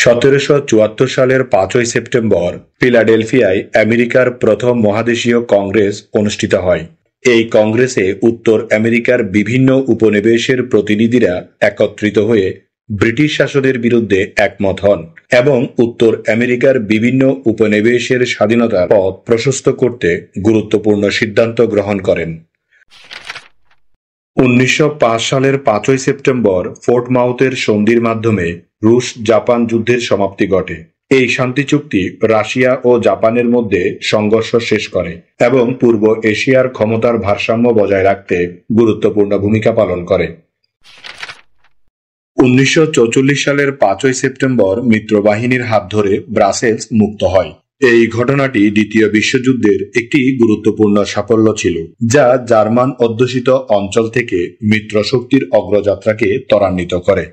1774 সালের 5ই সেপ্টেম্বর ফিলাডেলফিয়ায় আমেরিকার প্রথম মহাদেশীয় কংগ্রেস অনুষ্ঠিত হয়। এই কংগ্রেসে উত্তর আমেরিকার বিভিন্ন উপনিবেশের প্রতিনিধিরা একত্রিত হয়ে ব্রিটিশ শাসনের বিরুদ্ধে একমত হন এবং উত্তর আমেরিকার বিভিন্ন উপনিবেশের স্বাধীনতার পথ প্রশস্ত করতে গুরুত্বপূর্ণ সিদ্ধান্ত গ্রহণ করেন। 1905 সালের 5ই সেপ্টেম্বর ফোর্ট মাউথের সন্ধির মাধ্যমে রুশ জাপান যুদ্ধের সমাপ্তি ঘটে। এই শান্তি চুক্তি রাশিয়া ও জাপানের মধ্যে সংঘর্ষ শেষ করে এবং পূর্ব এশিয়ার ক্ষমতার ভারসাম্য বজায় রাখতে গুরুত্বপূর্ণ ভূমিকা পালন করে। 1944 সালের 5ই সেপ্টেম্বর মিত্রবাহিনীর হাত ধরে ব্রাসেলস মুক্ত হয়। এই ঘটনাটি দ্বিতীয় বিশ্বযুদ্ধের একটি গুরুত্বপূর্ণ সাফল্য ছিল, যা জার্মান অধ্যুষিত অঞ্চল থেকে মিত্রশক্তির অগ্রযাত্রাকে ত্বরান্বিত করে।